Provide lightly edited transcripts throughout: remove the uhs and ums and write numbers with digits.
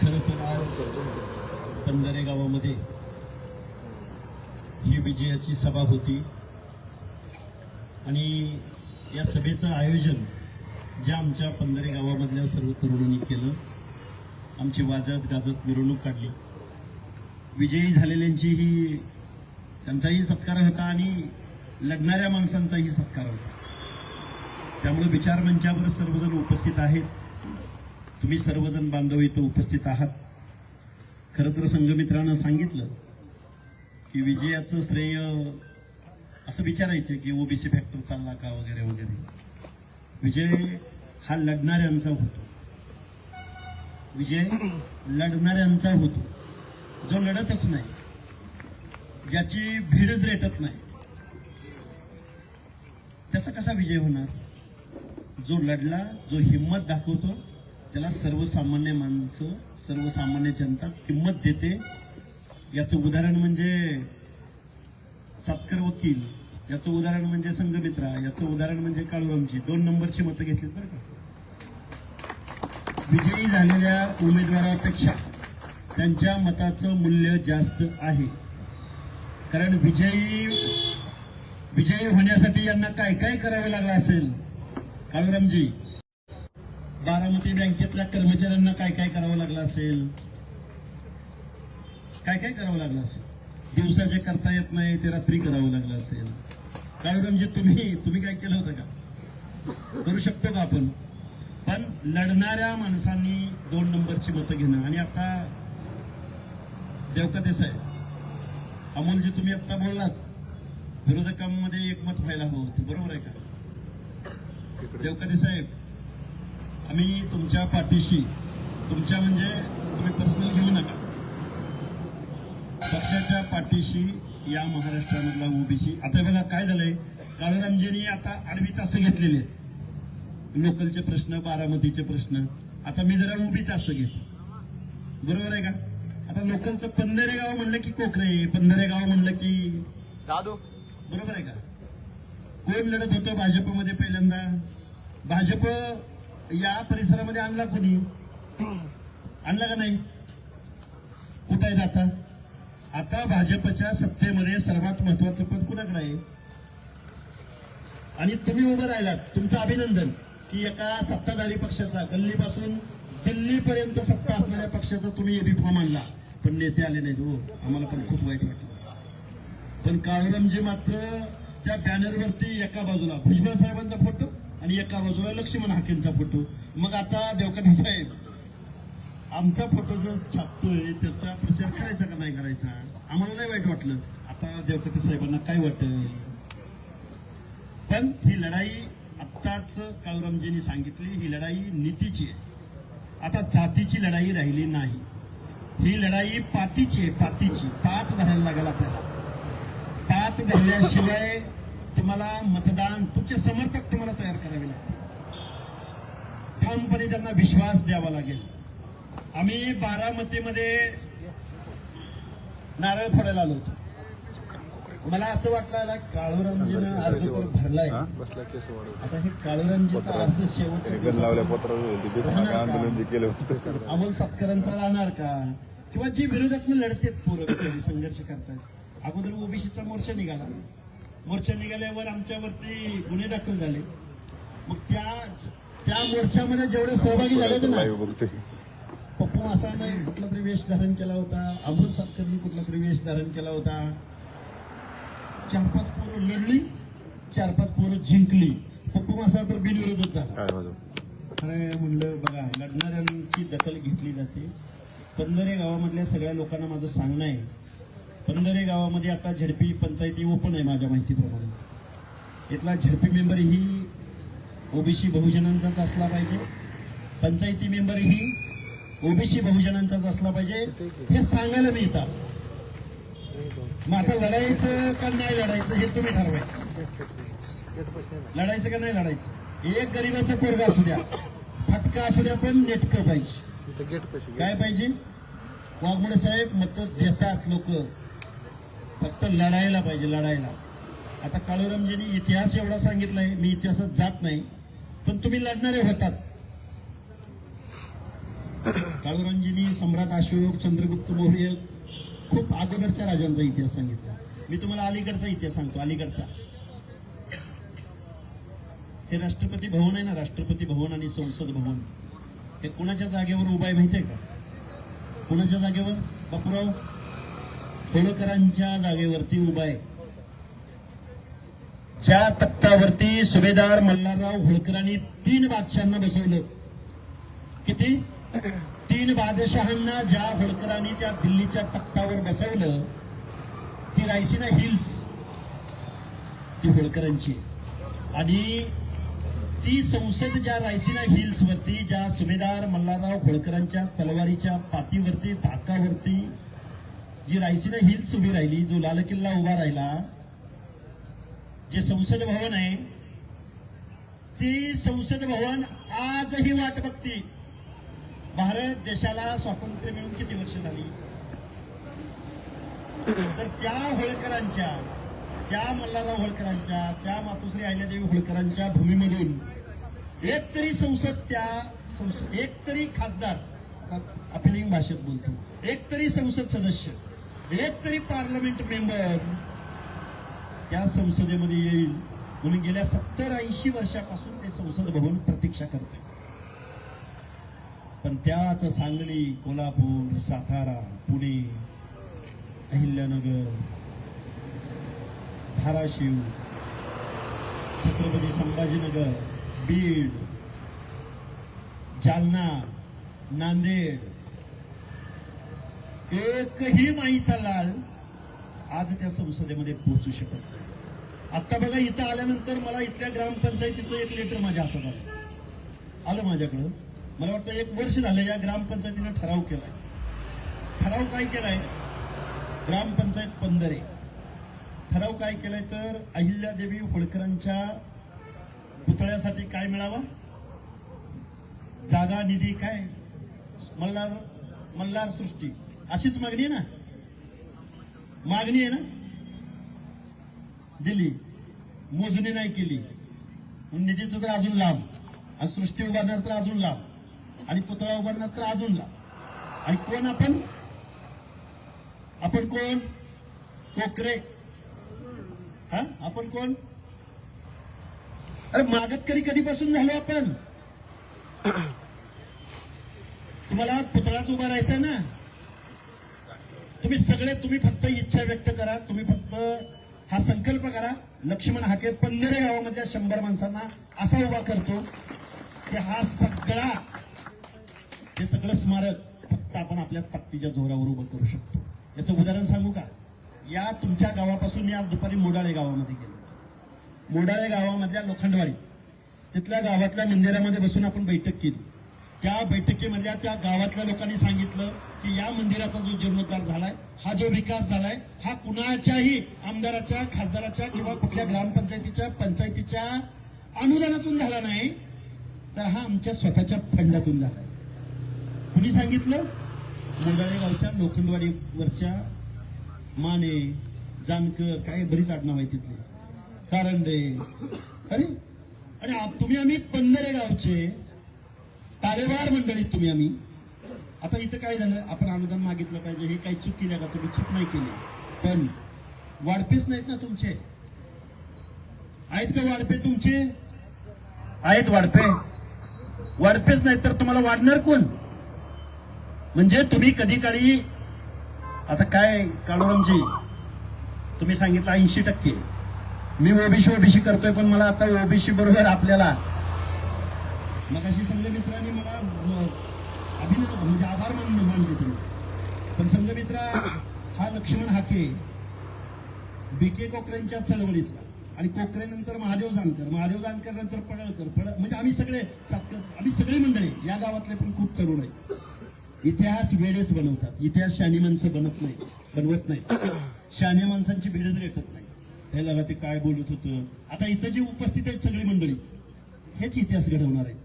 खरं तर आज पंधरे गावामध्ये ही विजयाची सभा होती आणि या सभेचं आयोजन ज्या आमच्या पंधरे गावामधल्या सर्व तरुणांनी केलं, आमची वाजत गाजत मिरवणूक काढली. विजयी झालेल्यांची ही त्यांचाही सत्कार होता आणि लढणाऱ्या माणसांचाही सत्कार होता. त्यामुळे विचार मंचावर सर्वजण उपस्थित आहेत. तुम्ही सर्वजण बांधव इथं उपस्थित आहात. खरं तर संघमित्रांनं सांगितलं की विजयाचं श्रेय असं विचारायचं की ओबीसी फॅक्टर चालला का वगैरे वगैरे. विजय हा लढणाऱ्यांचा होतो, विजय लढणाऱ्यांचा होतो. जो लढतच नाही, ज्याची भीडच रेटत नाही, त्याचा कसा विजय होणार? जो लढला, जो हिंमत दाखवतो, त्याला सर्वसामान्य माणसं, सर्वसामान्य जनता किंमत देते. याचं उदाहरण म्हणजे सातकर वकील, याचं उदाहरण म्हणजे संघमित्रा, याचं उदाहरण म्हणजे काळूरामजी. 2 नंबरची मतं घेतलीत बरं का. विजयी झालेल्या उमेदवारापेक्षा त्यांच्या मताचं मूल्य जास्त आहे. कारण विजयी होण्यासाठी यांना काय काय करावं लागलं असेल काळूरामजी? बारामती बँकेतल्या कर्मचाऱ्यांना काय काय करावं लागलं असेल? काय काय करावं लागलं असेल? दिवसा जे करता येत नाही ते रात्री करावं लागलं असेल. काळूरामजी तुम्ही काय केलं होतं का? करू शकतो का आपण? पण लढणाऱ्या माणसांनी 2 नंबरची मतं घेणं. आणि आता देवकते साहेब, अमोलजी तुम्ही आता बोललात विरोधकांमध्ये एकमत व्हायला हवं होतं, बरोबर आहे का? देवकते साहेब, आम्ही तुमच्या पाठीशी, तुमच्या म्हणजे तुम्ही पर्सनल घेऊ नका, पक्षाच्या पाठीशी या महाराष्ट्रामधला ओबीसी. आता बघा काय झालंय, काळूरामजींनी आता 8 तास घेतलेले आहेत. लोकलचे प्रश्न, बारामतीचे प्रश्न. आता मी जरा उभी तास घेतो, बरोबर आहे का? आता लोकलचं पंधरे गाव म्हणलं की कोकरे, पंधरे गाव म्हणलं की दादू, बरोबर आहे का? कोण लढत होतं भाजपमध्ये पहिल्यांदा? भाजप या परिसरामध्ये आणला कोणी? आणला का नाही? कुठं आहे आता? आता भाजपच्या सत्तेमध्ये सर्वात महत्वाचं पद कुणाकडे आहे? आणि तुम्ही उभं राहिलात, तुमचं अभिनंदन की एका सत्ताधारी पक्षाचा, गल्लीपासून दिल्लीपर्यंत सत्ता असणाऱ्या पक्षाचा तुम्ही एबी फॉर्म आणला, पण नेते आले नाहीत. हो, आम्हाला पण खूप वाईट वाटलं. पण काळूरामजी मात्र त्या बॅनरवरती एका बाजूला भुजबळ साहेबांचा फोटो आणि एका बाजूला लक्ष्मण हाकेंचा फोटो. मग आता देवकते साहेब, आमचा फोटो जो छापतोय त्याचा प्रचार करायचा का नाही करायचा? आम्हाला नाही वाईट वाटलं. आता देवकते साहेबांना काय वाटतं? पण ही लढाई आत्ताच काळूरामजींनी सांगितली, ही लढाई नीतीची आहे. आता जातीची लढाई राहिली नाही. ही लढाई पातीची आहे, पातीची. पात धरायला लागेल आपल्याला. पात धरल्याशिवाय तुम्हाला मतदान, तुमचे समर्थक तुम्हाला तयार करावे लागतील. ठामपणे त्यांना विश्वास द्यावा लागेल. आम्ही बारामतीमध्ये नारळ फोडायला आलो होतो. मला असं वाटलं काळूरामजीनं अर्ज तर भरलाय, आता हे काळूरामजीचा अर्ज शेवटचा अमोल सत्कारांचा राहणार का? किंवा जी विरोधातनं लढतेत पोरं संघर्ष करतात. अगोदर ओबीसीचा मोर्चा निघाला, मोर्चा निघाल्यावर आमच्यावरती गुन्हे दाखल झाले. मग त्या मोर्चामध्ये जेवढे सहभागी झाले ना, पप्पू मासाने कुठला तरी वेश धारण केला होता, अमोल सत्करनी कुठला तरी वेश धारण केला होता. 4-5 पोरं लढली, 4-5 पोरं जिंकली. पप्पू मासा तर बिनविरोधच झाला. अरे म्हणलं बघा, लढणाऱ्यांची दखल घेतली जाते. पंधरे गावामधल्या सगळ्या लोकांना माझं सांगणं आहे, पंधरे गावामध्ये आता झडपी पंचायती ओपन आहे माझ्या माहितीप्रमाणे. इथला झडपी मेंबर ही ओबीसी बहुजनांचाच असला पाहिजे, पंचायती मेंबर ही ओबीसी बहुजनांचाच असला पाहिजे, हे सांगायला मी येतात. मग आता लढायचं का नाही लढायचं हे तुम्ही ठरवायचं. लढायचं का नाही लढायचं? एक गरीबाचं पोरगा असू द्या, फटका असू द्या, पण नेटकं पाहिजे. काय पाहिजे? वाघमोडे साहेब मत देतात लोक, फक्त लढायला पाहिजे, लढायला. आता काळूरामजींनी इतिहास एवढा सांगितलाय, मी इतिहासात जात नाही, पण तुम्ही लढणारे होतात. काळूरामजींनी सम्राट अशोक, चंद्रगुप्त मौर्य खूप अगोदरच्या राजांचा इतिहास सांगितला. मी तुम्हाला अलीकडचा इतिहास सांगतो. अलीकडचा हे राष्ट्रपती भवन आहे ना, राष्ट्रपती भवन आणि संसद भवन हे कोणाच्या जागेवर उभा आहे माहिती आहे का? कोणाच्या जागेवर? बापूराव होळकरांच्या जागेवरती उभा आहे. ज्या तख्तावरती सुभेदार मल्हारराव होळकरांनी 3 बादशहांना बसवलं. किती? 3 बादशहांना ज्या होळकरांनी त्या दिल्लीच्या तख्तावर बसवलं, ती रायसीना हिल्स ती होळकरांची. आणि ती संसद ज्या रायसीना हिल्स वरती, ज्या सुभेदार मल्हारराव होळकरांच्या तलवारीच्या पातीवरती, धाकावरती जी रायसीना हिल्स उभी राहिली, जो लाल किल्ला उभा राहिला, जे संसद भवन आहे, ती संसद भवन आजही वाट बघती. भारत देशाला स्वातंत्र्य मिळून किती वर्ष झाली? तर त्या होळकरांच्या, त्या मल्हारराव होळकरांच्या, त्या मातोश्री अहिल्यादेवी होळकरांच्या भूमीमधून एक तरी संसद, एक तरी खासदार, आपण भाषेत बोलतो, एक तरी संसद सदस्य, एक तरी पार्लमेंट मेंबर त्या संसदेमध्ये येईल म्हणून गेल्या 70-80 वर्षापासून ते संसद भवन प्रतीक्षा करते. पण त्याच सांगली, कोल्हापूर, सातारा, पुणे, अहिल्यानगर, धाराशिव, छत्रपती संभाजीनगर, बीड, जालना, नांदेड, एकही माईचा लाल आज त्या संसदेमध्ये पोहोचू शकत नाही. आता बघा, इथं आल्यानंतर मला इथल्या ग्रामपंचायतीचं एक लेटर माझ्या हातात आलं माझ्याकडं. मला वाटतं 1 वर्ष झालं या ग्रामपंचायतीनं ठराव केलाय. ठराव काय केलाय? ग्रामपंचायत पंधरे ठराव काय केलाय तर अहिल्यादेवी होळकरांच्या पुतळ्यासाठी काय मिळावा? जागा, निधी, काय मल्हार सृष्टी, अशीच मागणी आहे ना? मागणी आहे ना? दिली, मोजणी नाही केली, निधीचं तर अजून लांब, आणि सृष्टी उभारणार तर अजून लांब, आणि पुतळा उभारणार तर अजून लांब. आणि कोण आपण? आपण कोण? कोकरे. हा, आपण कोण? अरे मागतकरी कधीपासून झालो आपण? तुम्हाला पुतळाच उभारायचा ना? तुम्ही फक्त इच्छा व्यक्त करा, तुम्ही फक्त हा संकल्प करा. लक्ष्मण हाके पंधरे गावामधल्या 100 माणसांना असा उभा करतो की हे सगळं स्मारक फक्त आपण आपल्या ताकदीच्या जोरावर उभं करू शकतो. याचं उदाहरण सांगू का? या तुमच्या गावापासून मी आज दुपारी मोडाळे गावामध्ये गेलो. मोडाळे गावामधल्या लोखंडवाडी, तिथल्या गावातल्या मंदिरामध्ये बसून आपण बैठक केली. त्या बैठकीमधल्या त्या गावातल्या लोकांनी सांगितलं की या मंदिराचा जो जीर्णोद्धार झालाय, हा जो विकास झालाय, हा कुणाच्याही आमदाराच्या, खासदाराच्या किंवा कुठल्या ग्रामपंचायतीच्या, पंचायतीच्या अनुदानातून झाला नाही, तर हा आमच्या स्वतःच्या फंडातून झालाय. कुणी सांगितलं? मोडाळे गावच्या लोखंडवाडीवरच्या माने, जानकर, काय बरीच आडनाव आहे तिथले, कारंडे. अरे आणि तुम्ही आम्ही पंधरे गावचे तालेवार मंडळीत तुम्ही आम्ही. आता इथं काय झालं? आपण अनुदान मागितलं पाहिजे, हे काही चूक केली का? तुम्ही चूक नाही केली, पण वाढपेच नाहीत ना तुमचे? आहेत का वाढपे तुमचे? आहेत वाढपे? वाढपेच नाहीत तर तुम्हाला वाढणार कोण? म्हणजे तुम्ही कधी काळी, आता काय काळूरामजी तुम्ही सांगितलं 80%, मी ओबीसी करतोय, पण मला आता ओबीसी बरोबर आपल्याला मगाशी संघमित्रांनी मला अभिनंदन म्हणजे आभार मानले तुम्ही. पण संघमित्रा हा लक्ष्मण हाके बीके कोकरेंच्या चळवळीतला, आणि कोकरेनंतर महादेव जानकर नंतर पडळकर, म्हणजे आम्ही सगळे मंडळी या गावातले पण खूप तरुण आहेत. इतिहास वेळेच बनवतात, इतिहास शहाणी माणसं बनवत नाही. शहाण्या माणसांची भेडच रेटत नाही. हे लगा ते काय बोलत होतं. आता इथं जी उपस्थित आहेत सगळी मंडळी हेच इतिहास घडवणार आहेत.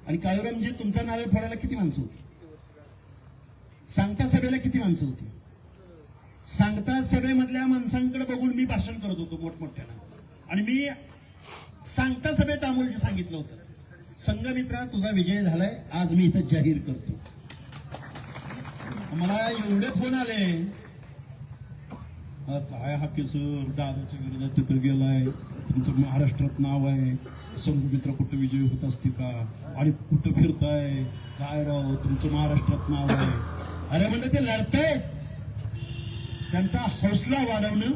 आणि काळूरामजी तुमचा नारळ फोडायला किती माणसं होती? सांगता सभेला किती माणसं होती? सांगता सभेमधल्या माणसांकडे बघून मी भाषण करत होतो मोठमोठ्यानं, आणि मी सांगता सभेत अमोलजी सांगितलं होतं, संघमित्रा तुझा विजय झालाय, आज मी इथं जाहीर करतो. मला एवढे फोन आले, काय हा केसर दादाच्या विरोधात तिथं गेलाय, तुमचं महाराष्ट्रात नाव आहे, संघमित्र कुठं विजयी होत असते का, आणि कुठं फिरताय, काय राव तुमचं महाराष्ट्रात नाव आहे. अरे म्हणजे ते लढतायत, त्यांचा हौसला वाढवणं,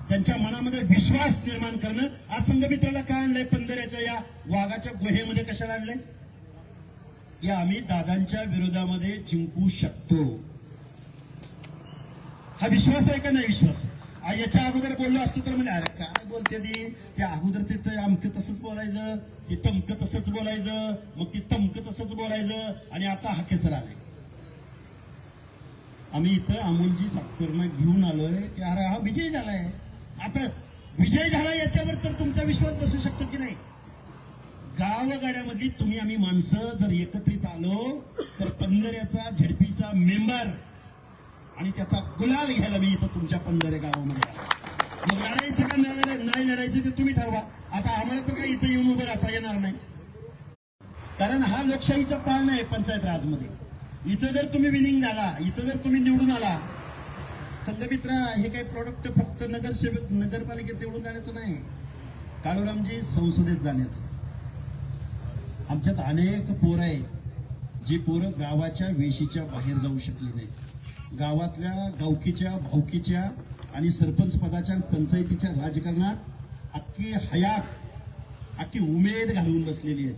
त्यांच्या मनामध्ये विश्वास निर्माण करणं. आज संघमित्राला काय आणलंय, पंधऱ्याच्या या वाघाच्या गुहेमध्ये कशाला आणलंय, की आम्ही दादांच्या विरोधामध्ये जिंकू शकतो. हा विश्वास आहे का नाही विश्वास. याच्या अगोदर बोललो असतो तर म्हणजे अरे काय बोलते ती, त्या अगोदर ते अमकं तसंच बोलायचं, ते तमकं तसंच बोलायचं, मग ती तमकं तसंच बोलायचं, आणि आता हा केसर आलाय. आम्ही इथं अमोलजी सातकरनं घेऊन आलोय की अरे हा विजय झालाय. आता विजय झाला याच्यावर तर तुमचा विश्वास बसू शकतो की नाही. गावगाड्यामधली तुम्ही आम्ही माणसं जर एकत्रित आलो तर पंधऱ्याचा झडपीचा मेंबर आणि त्याचा गुलाल घ्यायला मी इथं तुमच्या पंधरे गावामध्ये आलो. मग लढायचं का नाही लढायचं ते तुम्ही ठरवा. आता आम्हाला तर काही इथं येऊन उभं राहता येणार नाही, कारण हा लोकशाहीचा पाळणा आहे पंचायत राजमध्ये. इथं जर तुम्ही विनिंग झाला, इथं जर तुम्ही निवडून आला, संघमित्रा हे काही प्रोडक्ट फक्त नगरसेवक नगरपालिकेत निवडून जाण्याचं नाही, काळूरामजी संसदेत जाण्याचं. आमच्यात अनेक पोरं आहेत जी पोरं गावाच्या वेशीच्या बाहेर जाऊ शकली नाही. गावातल्या गावकीच्या भावकीच्या आणि सरपंच पदाच्या पंचायतीच्या राजकारणात अख्खी हयात अख्खी उमेद घालून बसलेली आहे,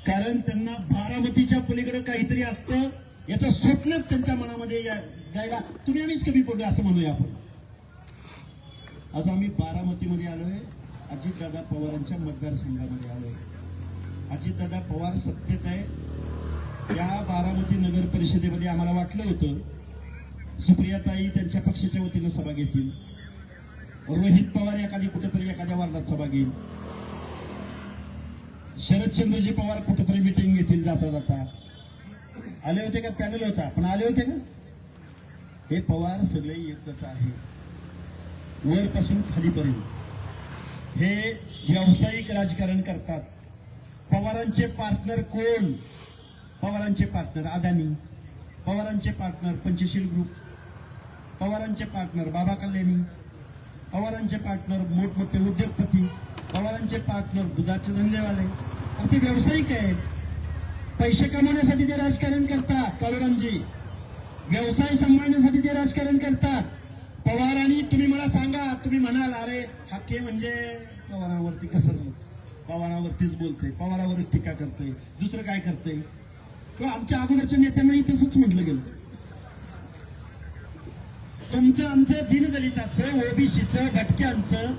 कारण त्यांना बारामतीच्या पलीकडे काहीतरी असतं याचं स्वप्न त्यांच्या मनामध्ये यायला तुम्ही आम्हीच कमी पडलो असं म्हणूया आपण. आज आम्ही बारामतीमध्ये आलोय, अजितदादा पवारांच्या मतदारसंघामध्ये आलोय. अजितदादा पवार सत्तेत आहे. या बारामती नगर परिषदेमध्ये आम्हाला वाटलं होतं सुप्रियाताई त्यांच्या पक्षाच्या वतीनं सभा घेतील, रोहित पवार एखादी कुठेतरी एखाद्या वार्डात सभा घेईल, शरदचंद्रजी पवार कुठेतरी मिटिंग घेतील जाता जाता. आले होते का, पॅनल होता पण आले होते का. हे पवार सगळे एकच आहे, वरपासून खालीपर्यंत हे व्यावसायिक राजकारण करतात. पवारांचे पार्टनर कोण, पवारांचे पार्टनर अदानी, पवारांचे पार्टनर पंचशील ग्रुप, पवारांचे पार्टनर बाबा कल्याणी, पवारांचे पार्टनर मोठमोठे उद्योगपती, पवारांचे पार्टनर दुधाचे धंदेवाले. ते व्यावसायिक आहेत, पैसे कमवण्यासाठी ते राजकारण करतात. काळूरामजी व्यवसाय सांभाळण्यासाठी ते राजकारण करतात. पवार आणि तुम्ही मला सांगा, तुम्ही म्हणाल अरे हाके म्हणजे पवारांवरती कसरच, पवारांवरतीच बोलते, पवारावरच टीका करते, दुसरं काय करते. किंवा आमच्या अगोदरच्या नेत्यांनाही तसंच म्हटलं गेलं. तुमचं आमचं दीनदलिताचं, ओबीसीचं, भटक्यांचं,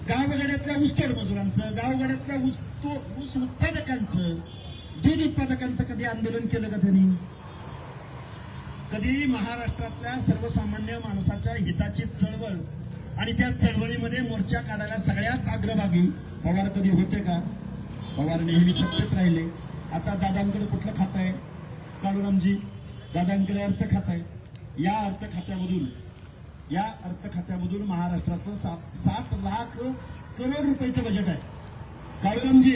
गावगाड्यातल्या ऊसतोड मजुरांचं, गावगाड्यातल्या ऊस उत्पादकांचं, दूध उत्पादकांचं कधी आंदोलन केलं का त्यांनी. कधी महाराष्ट्रातल्या सर्वसामान्य माणसाच्या हिताची चळवळ आणि त्या चळवळीमध्ये मोर्चा काढायला सगळ्यात अग्रभागी पवार कधी होते का. पवार नेहमी सत्तेत राहिले. आता दादांकडे कुठलं खातं आहे काळूरामजी, दादांकडे अर्थ खातं आहे. या अर्थ खात्यामधून महाराष्ट्राचं 7 लाख करोड रुपयाचं बजेट आहे. काळूरामजी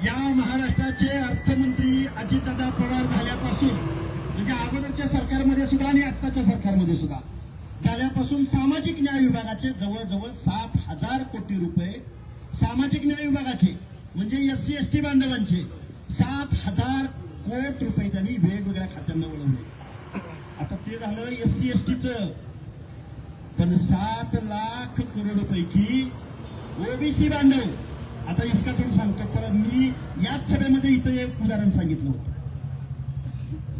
या महाराष्ट्राचे अर्थमंत्री अजितदादा पवार झाल्यापासून, म्हणजे अगोदरच्या सरकारमध्ये सुद्धा आणि आत्ताच्या सरकारमध्ये सुद्धा झाल्यापासून सामाजिक न्याय विभागाचे जवळजवळ 7,000 कोटी रुपये, सामाजिक न्याय विभागाचे म्हणजे SC ST बांधवांचे 7,000 कोटी रुपये त्यांनी वेगवेगळ्या खात्यांना वळवले. आता ते झालं SC STचं, पण 7 लाख करोड पैकी ओबीसी बांधव. आता इसकातून सांगतो, कारण मी याच सभेमध्ये इथं एक उदाहरण सांगितलं होतं.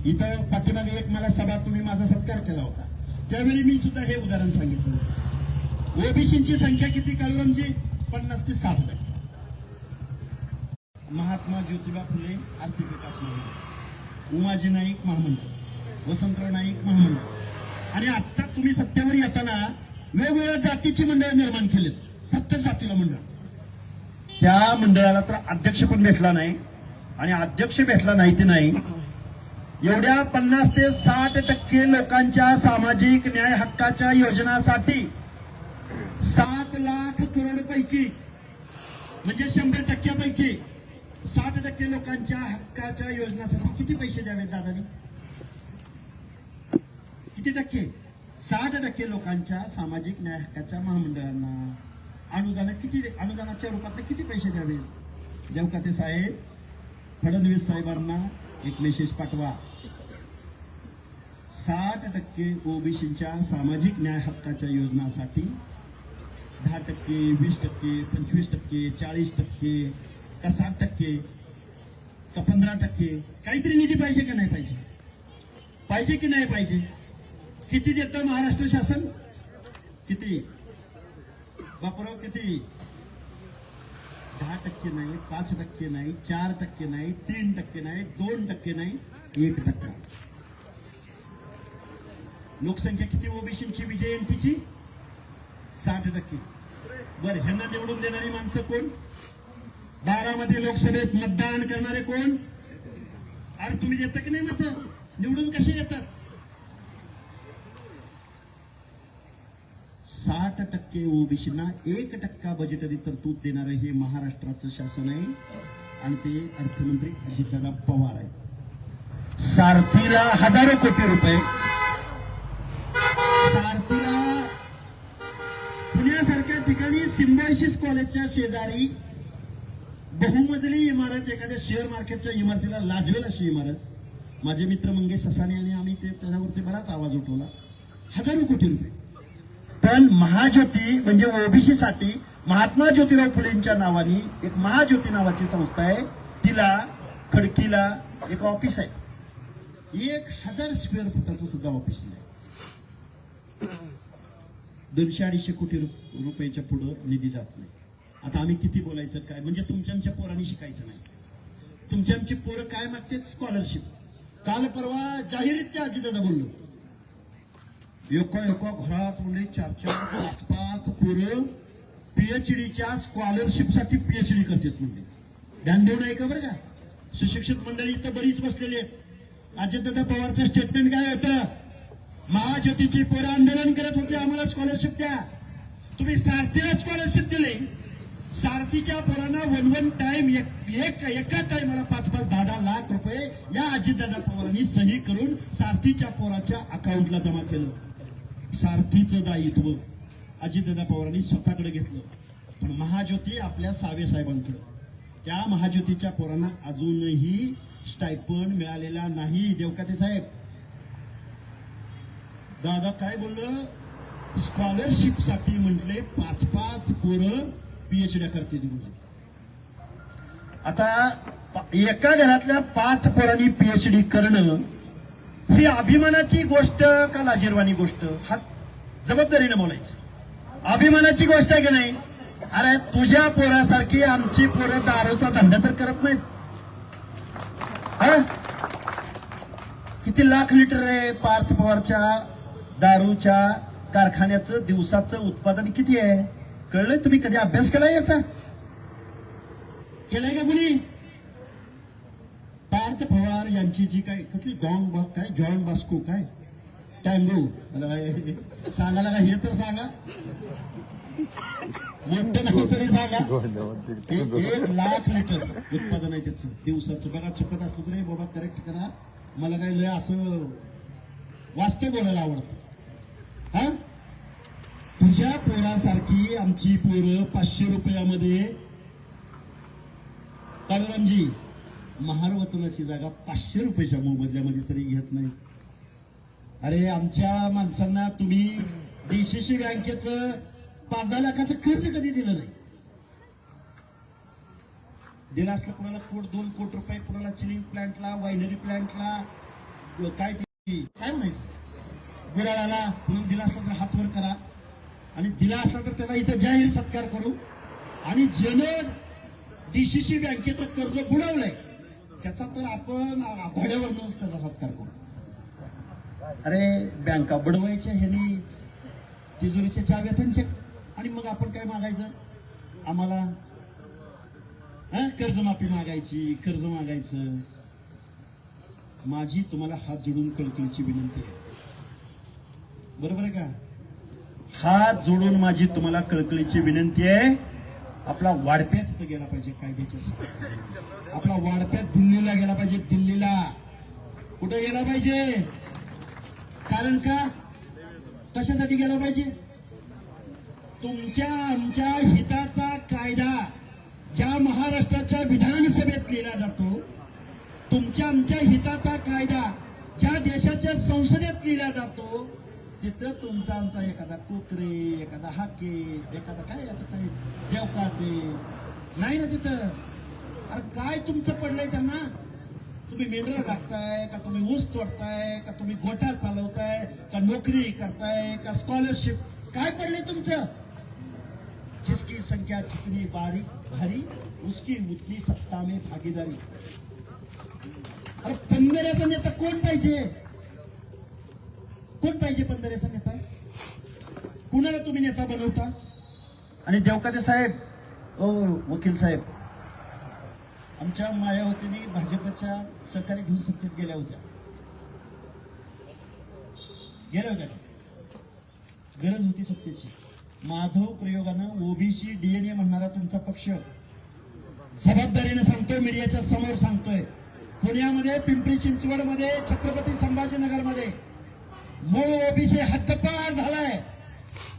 इथं पाठीमागे एक मला सभा तुम्ही माझा सत्कार केला होता, त्यावेळी मी सुद्धा हे उदाहरण सांगितलं होतं. ओबीसीची संख्या किती काळूरामजी, 50 ते 60%. महात्मा ज्योतिबा फुले आर्थिक विकास मंडळ, उमाजी नाईक महामंडळ, वसंतराव नाईक महामंडळ, आणि आता तुम्ही सत्तेवर येताना वेगवेगळ्या जातीची मंडळ निर्माण केलेत. प्रत्येक जातीला मंडळ. त्या मंडळाला तर अध्यक्ष पण भेटला नाही, आणि अध्यक्ष भेटला नाही ते नाही, एवढ्या 50 ते 60% लोकांच्या सामाजिक न्याय हक्काच्या योजनासाठी 7 लाख करोड पैकी म्हणजे 100% 60% लोकांच्या हक्काच्या योजनासाठी किती पैसे द्यावेत दादानी? किती टक्के? 60% लोकांच्या सामाजिक न्याय हक्काच्या महामंडळांना अनुदानाच्या रूपात किती पैसे द्यावे? देवकाते साहेब, फडणवीस साहेबांना एक मेसेज पाठवा. 60% ओबीसीच्या सामाजिक न्याय हक्काच्या योजनासाठी 10%, 20%, 25%, 40% का 60% का 15% काहीतरी निधी पाहिजे का नाही पाहिजे? पाहिजे की नाही पाहिजे? किती देतं महाराष्ट्र शासन? किती बापराव? किती? 10% नाही, 5% नाही, 4% नाही, 3% नाही, 2% नाही, 1%. लोकसंख्या किती ओबीसीची विजयंतीची? 60%. बर, ह्यांना निवडून देणारी माणसं कोण? 12 मध्ये लोकसभेत मतदान करणारे कोण? अरे तुम्ही देता की नाही मत? निवडून कसे येतात? 60% ओबीसींना 1% बजेटरी तरतूद देणारं हे महाराष्ट्राचं शासन आहे आणि ते अर्थमंत्री अजितदादा पवार आहेत. सारथीला हजारो कोटी रुपये, सारथीला पुण्यासारख्या ठिकाणी सिम्बायोसिस कॉलेजच्या शेजारी बहुमजली इमारत, एखाद्या शेअर मार्केटच्या इमारतीला लाजवेल अशी इमारत, माझे मित्र मंगेश ससाने आणि आम्ही त्याच्यावरती बराच आवाज उठवला. हजारो कोटी रुपये. पण महाज्योती म्हणजे ओबीसी साठी महात्मा ज्योतिराव फुलेंच्या नावाने एक महाज्योती नावाची संस्था आहे. तिला खडकीला एक ऑफिस आहे. 1000 स्क्वेअर फुटाचं सुद्धा ऑफिस नाही. 200-250 कोटी रुपयाच्या पुढे निधी जात नाही. आता आम्ही किती बोलायचं काय? म्हणजे तुमच्या पोरांनी शिकायचं नाही. तुमची पोरं काय मागतात? स्कॉलरशिप. काल परवा जाहीररित्या अजितदादा बोललो, एका घरात म्हणजे 4-4, 5-5 पोरं पीएचडीच्या स्कॉलरशिपसाठी पीएचडी करतात. म्हणजे ध्यान देऊ नये का बरं का? सुशिक्षित मंडळी इथं बरीच बसलेली आहेत. अजितदादा पवारचं स्टेटमेंट काय होतं? महाज्योतीची पोरं आंदोलन करत होते, आम्हाला स्कॉलरशिप द्या. तुम्ही सारथीला स्कॉलरशिप दिली. सारथीच्या पोरांना 1 टाइम एका टाइमला 5-5, 10-10 लाख रुपये या अजितदादा पवारांनी सही करून सारथीच्या पोराच्या अकाउंटला जमा केलं. सारथीचं दायित्व अजितदादा पवारांनी स्वतःकडे घेतलं. पण महाज्योती आपल्या सावे साहेबांकडे. त्या महाज्योतीच्या पोरांना अजूनही स्टायपंड मिळालेला नाही. देवकाते साहेब, दादा काय बोललं? स्कॉलरशिप साठी म्हटले 5-5 पोरं पीएचडी करते. आता एका घरातल्या 5 पोरांनी पीएचडी करणं ही अभिमानाची गोष्ट का लाजिरवाणी गोष्ट? हा जबाबदारीने बोलायचं. अभिमानाची गोष्ट आहे की नाही? अरे तुझ्या पोरासारखी आमची पोरं दारूचा धंदा तर करत नाहीत. किती लाख लिटर आहे पार्थ पवारच्या दारूच्या कारखान्याचं दिवसाचं उत्पादन किती आहे? कळलंय? तुम्ही कधी अभ्यास केलाय याचा? केलाय का कुणी? पार्थ पवार यांची जी काय कुठली जॉन बास्को काय टँगो सांगायला का? हे तर सांगा, मोठं नाही तरी सांगा. 1 लाख लिटर उत्पादन आहे त्याचं दिवसाचं. बघा, चुकत असलं तरी बाबा करेक्ट करा. मला काय लय असं वास्तव बोलायला आवडतं. हा, तुझ्या पोरासारखी आमची पोरं 500 रुपयामध्ये, काळूरामजी, महार वतनाची जागा 500 रुपयाच्या मोबदल्यामध्ये तरी घेत नाही. अरे आमच्या माणसांना तुम्ही डीसीसी बँकेचं 5-10 लाखाचं कर्ज कधी दिलं नाही. दिलं असलं कुणाला 1-2 कोटी रुपये, कुणाला चिलिंग प्लांटला, वायनरी प्लांटला, काय म्हणायचं गुराळाला कुणाला दिला असला तर हातवर करा, आणि दिला असला तर त्याला इथं जाहीर सत्कार करू. आणि ज्यानं डीसीसी बँकेचं कर्ज बुडवलंय त्याचा तर आपण घोड्यावर न त्याचा सत्कार करू. अरे बँका बुडवायच्या ह्यानी तिजोरीच्या चाव्या त्यांच्या, आणि मग आपण काय मागायचं? आम्हाला कर्जमाफी मागायची, कर्ज मागायचं. माझी तुम्हाला हात जोडून कळकळीची विनंती आहे, बरोबर आहे का? हात जोडून माझी तुम्हाला कळकळीची विनंती आहे. आपला वाढप्यात तिथं गेला पाहिजे कायद्याच्या समोर. आपला वाढप्यात दिल्लीला गेला पाहिजे. दिल्लीला कुठे गेला पाहिजे? कारण का? कशासाठी गेला पाहिजे? तुमच्या आमच्या हिताचा कायदा ज्या महाराष्ट्राच्या विधानसभेत केला जातो, तुमच्या आमच्या हिताचा कायदा ज्या देशाच्या संसदेत लिहिला जातो, तिथं तुमचा आमचा एखादा कोकरे, एखादा हाके, एखादा काय आता काय देवकाते नाही ना तिथं. अरे काय तुमचं पडलंय त्यांना? तुम्ही मेंढरं राखताय का? तुम्ही ऊस तोडताय का? तुम्ही गोठा चालवताय का? नोकरी करताय का? स्कॉलरशिप काय पडलंय तुमचं? जिसकी संख्या जितनी भारी उसकी उतनी सत्ता में भागीदारी. अरे पंधराचा नेता कोण पाहिजे? कोण पाहिजे पंधराचा नेता? कुणाला तुम्ही नेता बनवता? आणि देवकाते साहेब, ओ वकील साहेब, आमच्या मायावतीने भाजपच्या सहकारी घेऊन सत्तेत गेल्या होत्या. गरज होती सत्तेची. माधव प्रयोगानं ओबीसी डीएनए म्हणणारा तुमचा पक्ष, जबाबदारीने सांगतोय, मीडियाच्या समोर सांगतोय, पुण्यामध्ये, पिंपरी चिंचवडमध्ये, छत्रपती संभाजीनगरमध्ये मूळ ओबीसी हद्दपार झालाय.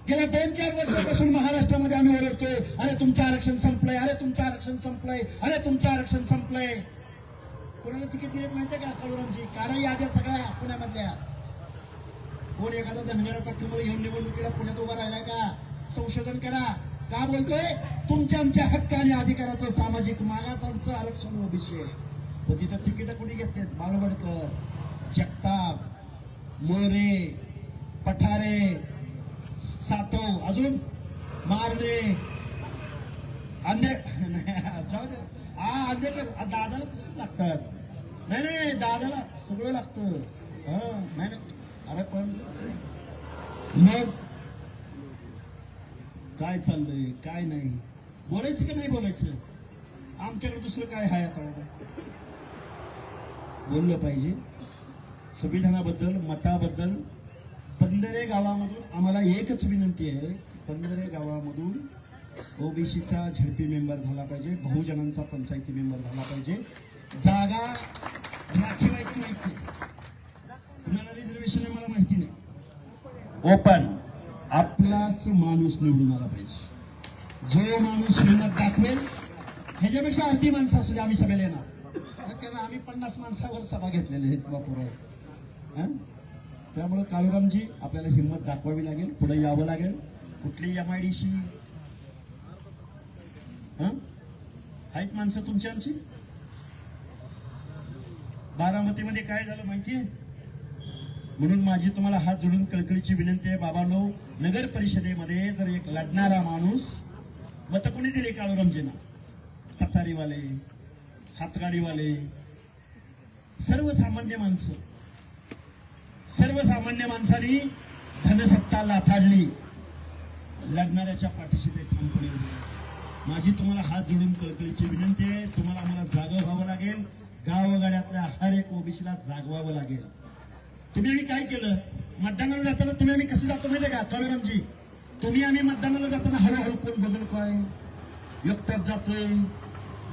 गेल्या 2-4 वर्षापासून महाराष्ट्रामध्ये आम्ही ओरडतोय, अरे तुमचं आरक्षण संपलंय, अरे तुमचं आरक्षण संपलंय, अरे तुमचं आरक्षण संपलंय. कोणाला तिकीट दिलेत माहितीये का? काळूरामजी काढा याद्या सगळ्या पुण्यामधल्या. कोण एखादा धनगराचा कमळ घेऊन निवडणुकीला पुण्यात उभा राहिलाय का? संशोधन करा. का बोलतोय? तुमच्या आमच्या हक्क आणि अधिकाराचं, सामाजिक मागासांचं आरक्षण ओबीसी आहे. पण तिथं तिकीट कुठे घेतात? बालवडकर, जगताप, मोरे, पठारे, सातव, अजून मारणे, अंधेकर. दादाला तसंच लागतात. नाही दादाला सगळं लागतं. नाही. अरे पण मग काय चाललंय काय नाही बोलायचं की नाही बोलायचं? आमच्याकडे दुसरं काय आहे? आता बोललं पाहिजे संविधानाबद्दल, मताबद्दल. पंधरे गावामधून आम्हाला एकच विनंती आहे की पंधरे गावामधून ओबीसीचा झडपी मेंबर झाला पाहिजे, बहुजनांचा पंचायती मेंबर झाला पाहिजे. जागा राखीव आहे की माहिती नाही, कुणाला रिझर्वेशन आहे मला माहिती नाही. ओपन आपलाच माणूस निवडून आला पाहिजे. जो माणूस हिंमत दाखवेल, ह्याच्यापेक्षा अर्धी माणसं असू दे, आम्ही सभेला येणार. आम्ही 50 माणसावर सभा घेतलेली आहेत बापूराव. त्यामुळे काळूरामजी आपल्याला हिंमत दाखवावी लागेल, पुढे यावं लागेल. कुठली MIDC आहेत माणसं तुमची आमची? बारामतीमध्ये काय झालं माहितीये? म्हणून माझी तुम्हाला हात जोडून कळकळीची विनंती आहे, बाबांनो, नगर परिषदेमध्ये जर एक लढणारा माणूस, मत कोणी दिले? काळूरामजींना. पतारीवाले, हातगाडीवाले, सर्वसामान्य माणसं, सर्वसामान्य माणसांनी धनसत्ता लाथाडली. लढणाऱ्याच्या पाठीशी ते ठामपणे उभे. माझी तुम्हाला हात जोडून कळकळीची विनंती आहे, तुम्हाला आम्हाला जागं व्हावं लागेल. गावगाड्यातल्या हर एक ओबीसीला जागवावं लागेल. तुम्ही आम्ही काय केलं? मतदानाला जाताना तुम्ही आम्ही कसं जातो माहिती का काळूरामजी? तुम्ही आम्ही मतदानाला जाताना हळूहळू कोण बदल काय एकट्यात जातोय,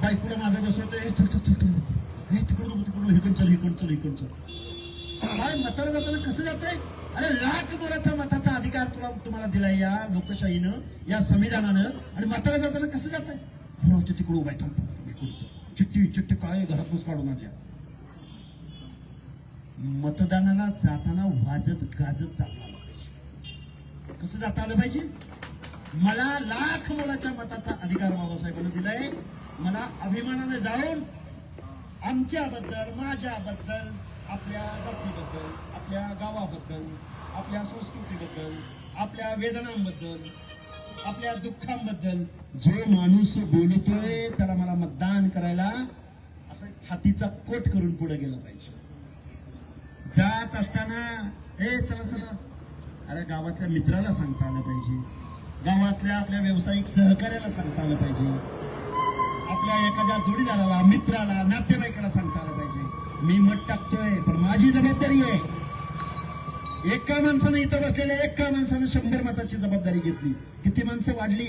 बायकोला मागे बसवतोय, तिकडून इकडून चल. काय मताला जाताना कसं जातंय? अरे लाख मोलाचा मताचा अधिकार तुम्हाला दिलाय या लोकशाहीनं, या संविधानानं, आणि मताला जाताना कसं जातंय? हो तिकडे उभा थांबतो, चिठ्ठी काय घरातूनच काढून आणल्या. मतदानाला जाताना वाजत गाजत जाता आलं पाहिजे. कसं जाता आलं पाहिजे? मला लाख मोलाच्या मताचा अधिकार बाबासाहेबांनी दिलाय. मला अभिमानाने जाऊन आमच्याबद्दल, माझ्याबद्दल, आपल्या जातीबद्दल, आपल्या गावाबद्दल, आपल्या संस्कृतीबद्दल, आपल्या वेदनांबद्दल, आपल्या दुःखांबद्दल जो माणूस बोलतोय त्याला मला मतदान करायला असं छातीचा कोट करून पुढे गेलं पाहिजे. जात असताना चला, अरे गावातल्या मित्राला सांगता आलं पाहिजे, गावातल्या आपल्या व्यावसायिक सहकार्याला सांगता आलं पाहिजे, आपल्या एखाद्या जोडीदाराला, मित्राला, नातेवाईकाला सांगता आलं पाहिजे. मी मत टाकतोय पण माझी जबाबदारी आहे. एका माणसानं इथं बसलेल्या एका माणसानं 100 मताची जबाबदारी घेतली. किती माणसं वाढली?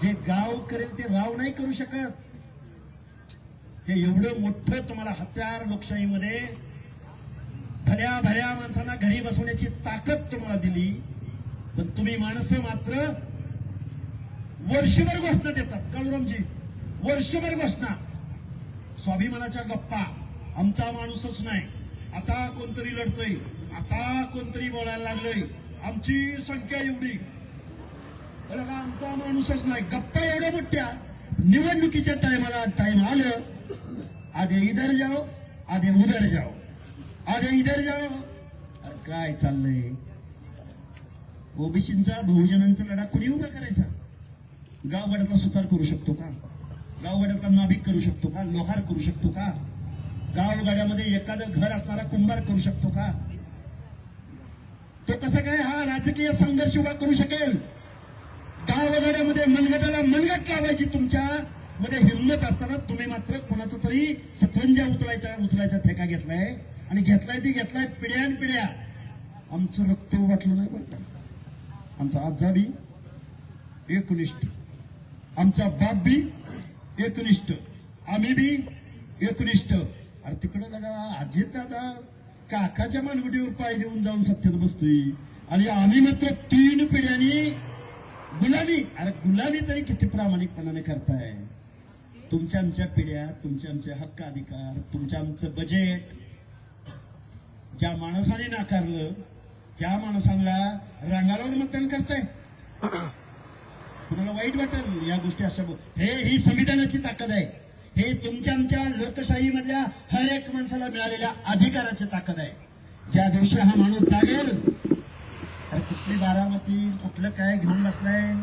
जे गाव करेल ते राव नाही करू शकत. हे एवढं मोठं तुम्हाला हत्यार लोकशाहीमध्ये भल्या भल्या माणसांना घरी बसवण्याची ताकद तुम्हाला दिली, पण तुम्ही माणसं मात्र वर्षभर घोषणा देतात. काळूरामजी, वर्षभर घोषणा, स्वाभिमानाच्या गप्पा, आमचा माणूसच नाही, आता कोणतरी लढतोय, आता कोणतरी बोलायला लागलंय, आमची संख्या एवढी, का आमचा माणूसच नाही, गप्पा एवढ्या मोठ्या. निवडणुकीच्या टाइम आलं, आधे इधर जाओ, आधे उधर जाओ, आधे इधर जाओ. अरे काय चाललंय? ओबीसींचा बहुजनांचा लढा कुणी उभा करायचा? गावगाड्यातला सुतार करू शकतो का? गावगाड्यातला नाभिक करू शकतो का? लोहार करू शकतो का? गावगाड्यामध्ये एखादं घर असणारा कुंभार करू शकतो का? तो कसं काय हा राजकीय संघर्ष उभा करू शकेल? गावगाड्यामध्ये मनगटाला मनगट लावायची तुमच्या मध्ये हिंमत असताना तुम्ही मात्र कोणाचा तरी सतरंजा उचलायचा ठेका घेतलाय, आणि घेतलाय पिढ्यान पिढ्या. आमचं रक्त वाटलं नाही बरं का. आमचा आजा बी एकनिष्ठ, आमचा बाप बी एकनिष्ठ, आम्ही बी एकनिष्ठ. अरे तिकडं दादा अजित दादा काकाच्या मानगुटीवर पाय देऊन जाऊन सत्तेत बसतोय, आणि आम्ही मात्र 3 पिढ्यांनी गुलामी. अरे गुलामी तरी किती प्रामाणिकपणाने करताय? तुमच्या आमच्या पिढ्या, तुमच्या आमचे हक्क अधिकार, तुमच्या आमचं बजेट ज्या माणसाने नाकारलं त्या माणसांना रांगालावर मतदान करताय. कुणाला वाईट वाटेल या गोष्टी अशा? ही संविधानाची ताकद आहे. हे तुमच्या आमच्या लोकशाही मधल्या हर एक माणसाला मिळालेल्या अधिकाराची ताकद आहे. ज्या दिवशी हा माणूस जागेल, तर कुठली बारामती, कुठलं काय घेऊन बसलाय?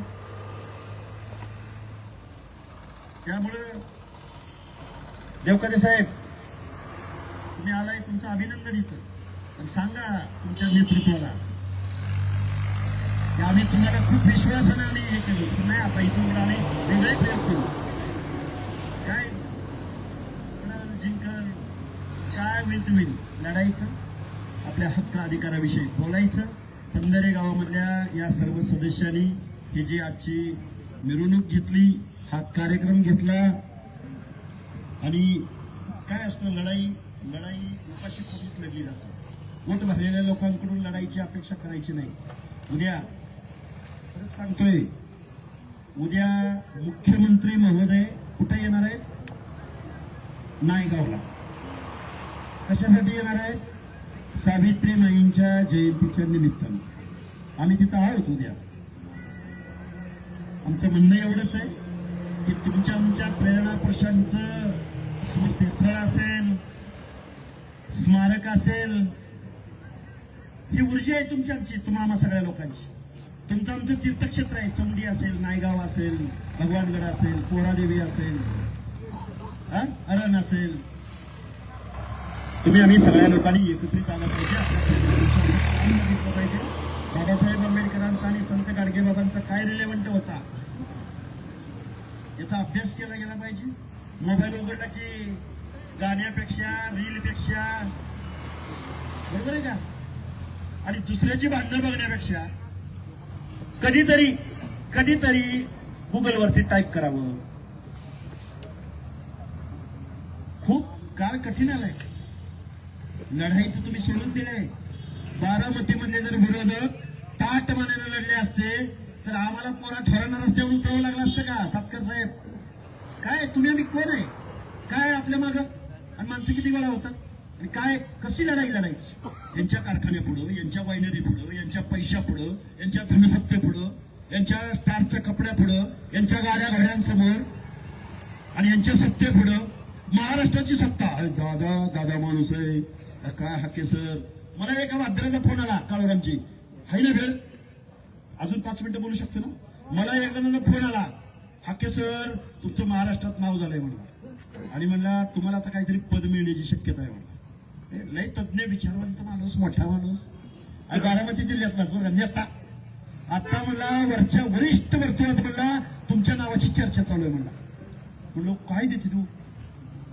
त्यामुळं देवकाते साहेब, तुम्ही आलाय, तुमचं अभिनंदन इथं. पण सांगा तुमच्या नेतृत्वाला की आम्ही तुम्हाला खूप विश्वासाने आम्ही हे केलं नाही, आता इथून आम्ही वेगळे प्रयोग करू. काय जिंकल, काय होईल ते होईल, लढायचं, आपल्या हक्क अधिकाराविषयी बोलायचं. पंधरे गावामधल्या या सर्व सदस्यांनी ही जी आजची मिरवणूक घेतली, हा कार्यक्रम घेतला, आणि काय असतं, लढाई उपाशी पोटीच लढली जाते. वोट भरलेल्या लोकांकडून लढाईची अपेक्षा करायची नाही. उद्या परत सांगतोय, उद्या मुख्यमंत्री महोदय कुठे येणार आहेत? नायगावला. कशासाठी येणार आहेत? सावित्रीमाईंच्या जयंतीच्या निमित्तानं आम्ही तिथं आहोत उद्या. आमचं म्हणणं एवढंच आहे की तुमच्या आमच्या प्रेरणा पुरुषांचं स्मृतीस्थळ असेल, स्मारक असेल, ही ऊर्जा आहे तुमच्या आमची, तुम्हा आम्हा सगळ्या लोकांची. तुमचं आमचं तीर्थक्षेत्र आहे. चौंडी असेल, नायगाव असेल, भगवानगड असेल, पोरादेवी असेल, अरण असेल. तुम्ही आम्ही सगळ्या लोकांनी एकत्रित आला पाहिजे. बाबासाहेब आंबेडकरांचा आणि संत गाडगेबाबांचा काय रिलेव्हंट होता याचा अभ्यास केला गेला पाहिजे. मोबाईल उघडला की गाण्यापेक्षा, रीलपेक्षा, बरोबर आहे का, आणि दुसऱ्याची भांडणं बघण्यापेक्षा कधीतरी गुगलवरती टाईप करावं. खूप काळ कठीण आलाय. लढाईचं तुम्ही सोडून दिलंय. बारामतीमधले जर विरोधक ताट मानेनं लढले असते तर आम्हाला पोरा ठोरांना रस्त्यावर उतरावं लागलं असतं का? सातकर साहेब, काय तुम्ही आम्ही कोण आहे? काय आपल्या मागं? आणि माणसं किती वेळा होतात? आणि काय कशी लढाई लढायची? यांच्या कारखान्यापुढं, यांच्या वायनरी पुढं, यांच्या पैशापुढं, यांच्या धनसत्तेपुढं, यांच्या स्टारच्या कपड्यापुढं, यांच्या गाड्या घोड्यांसमोर, आणि यांच्या सत्तेपुढं महाराष्ट्राची सत्ता. दादा माणूस आहे काय हाके सर. मला एका वाद्याचा फोन आला काळूरामची, हाय ना वेळ, अजून 5 मिनिटं बोलू शकतो ना? मला एक जणांना फोन आला, हाके सर तुमचं महाराष्ट्रात नाव झालंय म्हणला, आणि म्हणला तुम्हाला आता काहीतरी पद मिळण्याची शक्यता आहे म्हणला. लय तज्ञ विचारवंत माणूस, मोठा माणूस, आणि बारामती जिल्ह्यातलाच नेता. आता म्हणला वरच्या वरिष्ठ वर्तुळात म्हणला तुमच्या नावाची चर्चा चालू आहे म्हणला. म्हणलो काय देते तू?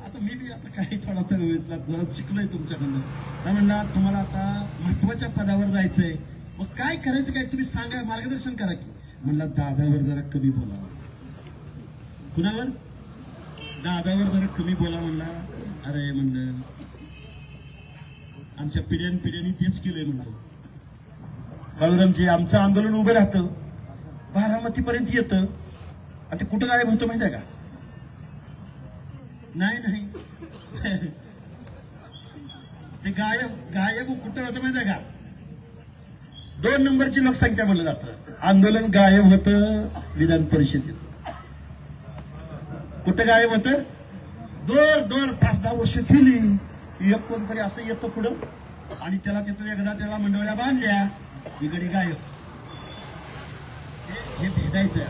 आता मी बी आता काही थोडा चळवळीतला जरा शिकलोय तुमच्याकडनं. त्या म्हणला तुम्हाला आता महत्वाच्या पदावर जायचंय, मग काय करायचं, काय तुम्ही सांगा, मार्गदर्शन करा की. म्हणला दादावर जरा कमी बोलावं, कुणावर? दादावर जरा कमी बोला म्हणला. अरे म्हणलं आमच्या पिढ्यानी तेच केलंय म्हणलं. बाळूरामजी, आमचं आंदोलन उभं राहतं, बारामतीपर्यंत येतं आणि ते कुठं गायब होतं माहिती आहे का? नाही ते गायब कुठं होतं माहिती आहे का? 2 नंबरची लोकसंख्या म्हणलं जातं. आंदोलन गायब होतं विधान परिषदेत. कुठं गायब होतं? 2 5-10 वर्ष केली. एक कोणतरी असं येतं पुढं आणि त्याला तिथं एकदा त्याला मंडवल्या बांधल्या, इकडे गायब. हे भेदायचं आहे,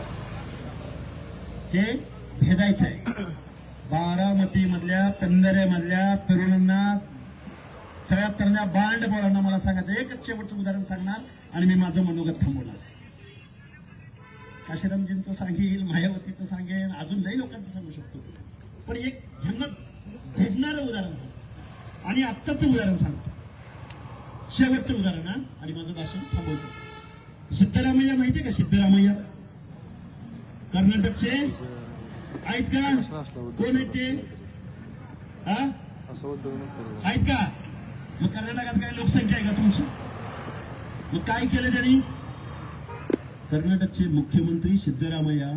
हे भेदायचं आहे. बारामती मधल्या, पंधऱ्यामधल्या तरुणांना, सगळ्या तरुणा बांड पोरांना मला सांगायचं एकच शेवटचं उदाहरण सांगणार आणि मी माझं मनोगत थांबवणार. काशीरामजींचं सांगेल, मायावतीचं सांगेल, अजून लई लोकांचं सांगू शकतो, पण एक ह्यांना भेटणारं उदाहरण सांग आणि आत्ताचं उदाहरण सांगतो, शेवटचं उदाहरण हा, आणि माझं भाषण थांबवतो. सिद्धरामय्या माहितीये का? सिद्धरामय्या कर्नाटकचे आहेत का? कोण आहेत ते? आहेत का? मग कर्नाटकात काय लोकसंख्या आहे का तुमची? मग काय केलं त्यांनी? कर्नाटकचे मुख्यमंत्री सिद्धरामय्या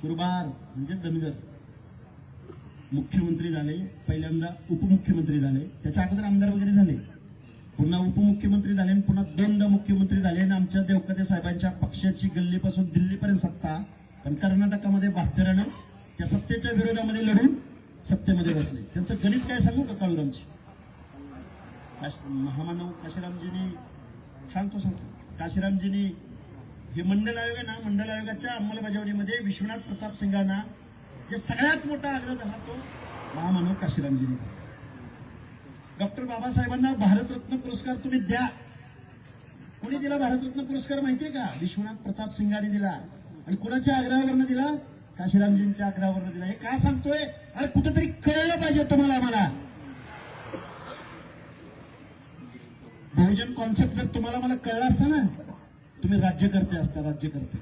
कुरबार म्हणजे धनगर मुख्यमंत्री झाले, पहिल्यांदा उपमुख्यमंत्री झाले, त्याच्या अगोदर आमदार वगैरे झाले, पुन्हा उपमुख्यमंत्री झाले, पुन्हा 2दा मुख्यमंत्री झाले. आणि आमच्या देवकते साहेबांच्या पक्षाची गल्लीपासून दिल्लीपर्यंत सत्ता, पण कर्नाटकामध्ये 72 त्या सत्तेच्या विरोधामध्ये लढून सत्तेमध्ये बसले. त्यांचं गणित काय सांगू का काळूरामची? महामानव काशीरामजींनी सांगतो काशीरामजींनी हे मंडल आयोग आहे ना, मंडल आयोगाच्या अंमलबजावणीमध्ये विश्वनाथ प्रताप सिंगांना जे सगळ्यात मोठा आग्रह झाला तो महामानव काशीरामजींनी. डॉक्टर बाबासाहेबांना भारतरत्न पुरस्कार तुम्ही द्या. कोणी दिला भारतरत्न पुरस्कार माहितीये का? विश्वनाथ प्रताप सिंगांनी दिला. आणि कुणाच्या आग्रहावरनं दिला? काशीरामजींच्या आग्रहावरनं दिला. हे का सांगतोय? अरे कुठेतरी कळलं पाहिजे तुम्हाला. आम्हाला बहुजन कॉन्सेप्ट जर तुम्हाला मला कळला असता ना, तुम्ही राज्यकर्ते असता. राज्यकर्ते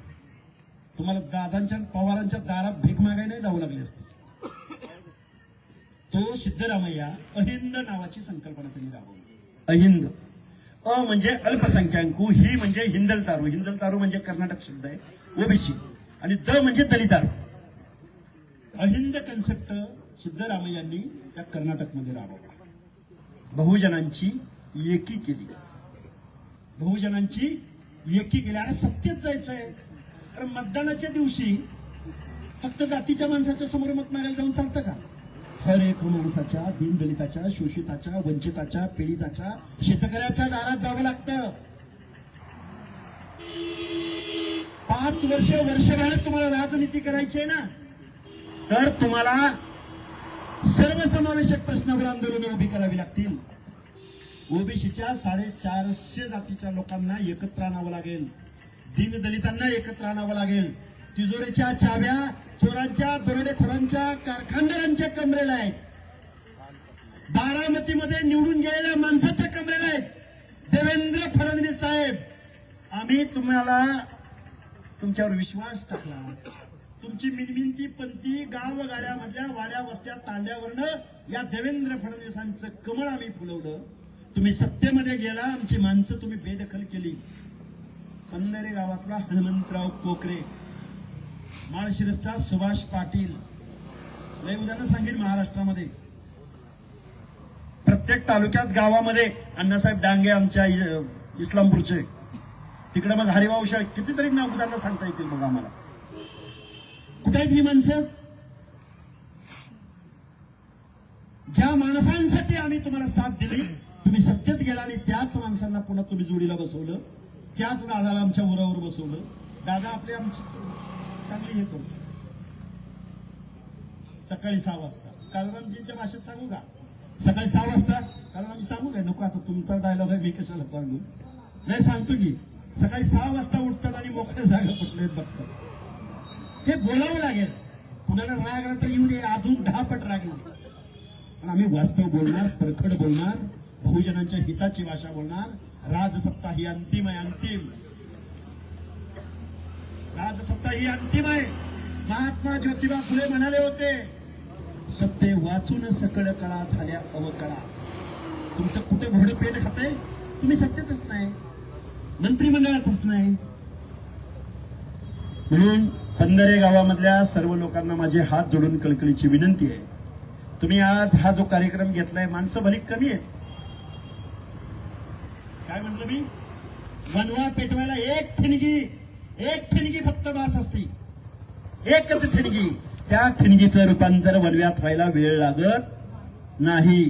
तुम्हाला दादांच्या पवारांच्या दारात भीक मागायला नाही जावं लागली असते. तो सिद्धरामय्या अहिंद नावाची संकल्पना त्यांनी राबवली. अहिंद, अ म्हणजे अल्पसंख्याकू, ही म्हणजे हिंदलतारू. हिंदलतारू म्हणजे कर्नाटक शब्द आहे, ओबीसी, आणि द म्हणजे दलितारू. अहिंद कन्सेप्ट सिद्धरामय्यांनी त्या कर्नाटकमध्ये राबवला. बहुजनांची एकी केली. बहुजनांची एकी केली. अरे सत्तेत जायचंय, तर मतदानाच्या दिवशी फक्त जातीच्या माणसाच्या समोर मत मागायला जाऊन चालतं का? हर एक माणसाच्या, दीनदलिताच्या, शोषिताच्या, वंचिताच्या, पीडिताच्या, शेतकऱ्याच्या दारात जावं लागतं. 5 वर्षभर तुम्हाला राजनीती करायची आहे ना, तर तुम्हाला सर्वसमावेशक प्रश्नावर आंदोलनं उभी करावी लागतील. ओबीसीच्या 450 जातीच्या लोकांना एकत्र आणावं लागेल. दीनदलितांना एकत्र आणावं लागेल. तिजोरीच्या चाव्या चोरांच्या, दरोडेखोरांच्या, कारखानदारांच्या कमरेला आहेत. बारामतीमध्ये निवडून गेलेल्या माणसाच्या कमरेला आहेत. देवेंद्र फडणवीस साहेब, आम्ही तुम्हाला तुमच्यावर विश्वास टाकला. तुमची मिनमिनती पंथी गावगाड्यामधल्या वाड्या वस्त्या तांड्यावरनं या देवेंद्र फडणवीसांचं कमळ आम्ही फुलवलं. तुम्ही सत्तेमध्ये गेला, आमची माणसं तुम्ही बेदखल केली. पंधरे गावातला हनुमंतराव कोकरे, माळशिरसचा सुभाष पाटील, लय उदाहरणं सांगेन महाराष्ट्रामध्ये. प्रत्येक तालुक्यात गावामध्ये अण्णासाहेब डांगे आमच्या इस्लामपूरचे, तिकडे मग हरिभाऊ शाळे, कितीतरी उदाहरणं सांगता येतील मग आम्हाला. कुठे आहेत ही माणसं? ज्या माणसांसाठी आम्ही तुम्हाला साथ दिली, तुम्ही सत्तेत गेला आणि त्याच माणसांना पुन्हा तुम्ही जोडीला बसवलं. त्याच दादाला आमच्या उरावर बसवलं. दादा आपले आमची चांगली हे करतो. सकाळी 6 वाजता काळरामजींच्या भाषेत सांगू का? सकाळी 6 वाजता काळरामजी सांगू काय? नको, आता तुमचा डायलॉग आहे, मी कशाला सांगू. नाही, सांगतो की सकाळी 6 वाजता उठतात आणि मोकळ्या जागा कुठले बघतात. हे बोलावं लागेल. कुणाला राग आला तर येऊ दे, अजून 10 पट राग येऊ दे. पण आम्ही वास्तव बोलणार, परखड बोलणार, बहुजनांच्या हिताची भाषा बोलणार. राजसत्ता ही अंतिम आहे, अंतिम. राजसत्ता ही अंतिम आहे. महात्मा ज्योतिबा फुले म्हणाले होते, सत्य वाचून सकळ कळा झाल्या अवकळा. तुमचं कुठे घोडं पेट खाते, तुम्ही सत्तेतच नाही, मंत्रिमंडळातच नाही. म्हणून पंधरे गावामधल्या सर्व लोकांना माझे हात जोडून कळकळीची विनंती आहे, तुम्ही आज हा जो कार्यक्रम घेतलाय, माणसं भली कमी आहेत. काय म्हटलं मी, वनवा पेटवायला एक ठिणगी फक्त बास असते, एकच ठिणगी. त्या ठिणगीचं रूपांतर वनव्यात व्हायला वेळ लागत नाही.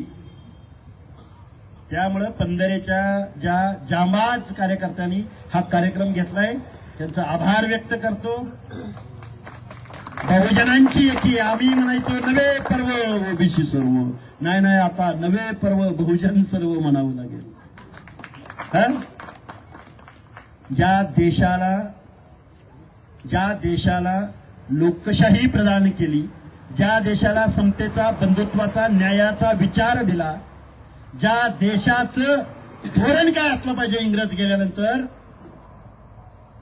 त्यामुळं पंधरेच्या ज्या जांबाज कार्यकर्त्यांनी हा कार्यक्रम घेतलाय, त्यांचा आभार व्यक्त करतो. बहुजनांची एकी, आम्ही म्हणायचो नवे पर्व ओबीसी सर्व, नाही आता नवे पर्व बहुजन सर्व म्हणावं लागेल. ज्या देशाला लोकशाही प्रदान केली, ज्या देशाला समतेचा, बंधुत्वाचा, न्यायाचा विचार दिला, ज्या देशाचं धोरण काय असलं पाहिजे इंग्रज गेल्यानंतर,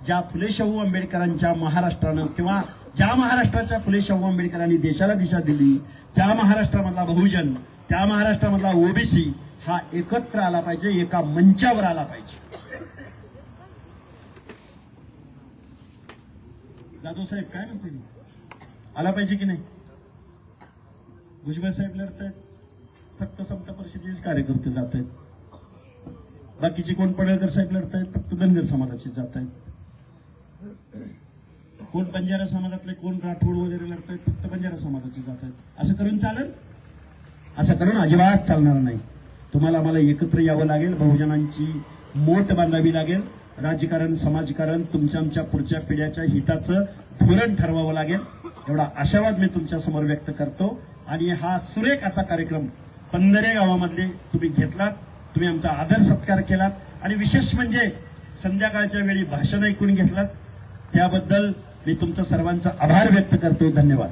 ज्या फुले शाहू आंबेडकरांच्या महाराष्ट्रानं किंवा ज्या महाराष्ट्राच्या फुले शाहू आंबेडकरांनी देशाला दिशा दिली, त्या महाराष्ट्रामधला बहुजन, त्या महाराष्ट्रामधला ओबीसी हा एकत्र आला पाहिजे, एका मंचावर आला पाहिजे. जाधव साहेब काय म्हणते, आला पाहिजे की नाही? भुजबळ साहेब लढत आहेत, फक्त समता परिषदेचे कार्यकर्ते जात आहेत. बाकीचे कोण, पडळकर साहेब लढत आहेत, फक्त धनगर समाजाचे जात आहेत. कोण बंजारा समाजातले, कोण राठोड वगैरे लढत आहेत, फक्त बंजारा समाजाचे जात आहेत. असं करून चालेल? असं करून अजिबात चालणार नाही. तुम्हाला मला एकत्र यावं लागेल, बहुजनांची मोठ बांधावी लागेल, राजकारण, समाजकारण, तुमच्या आमच्या पुढच्या पिढ्याच्या हिताचं धोरण ठरवावं लागेल. एवढा आशावाद मी तुमच्या समोर व्यक्त करतो. आणि हा सुरेख असा कार्यक्रम पंधरे गावामधले तुम्ही घेतलात, तुम्ही आमचा आदर सत्कार केलात, आणि विशेष म्हणजे संध्याकाळच्या वेळी भाषण ऐकून घेतलात, त्याबद्दल मी तुमचा सर्वांचा आभार व्यक्त करतो. धन्यवाद.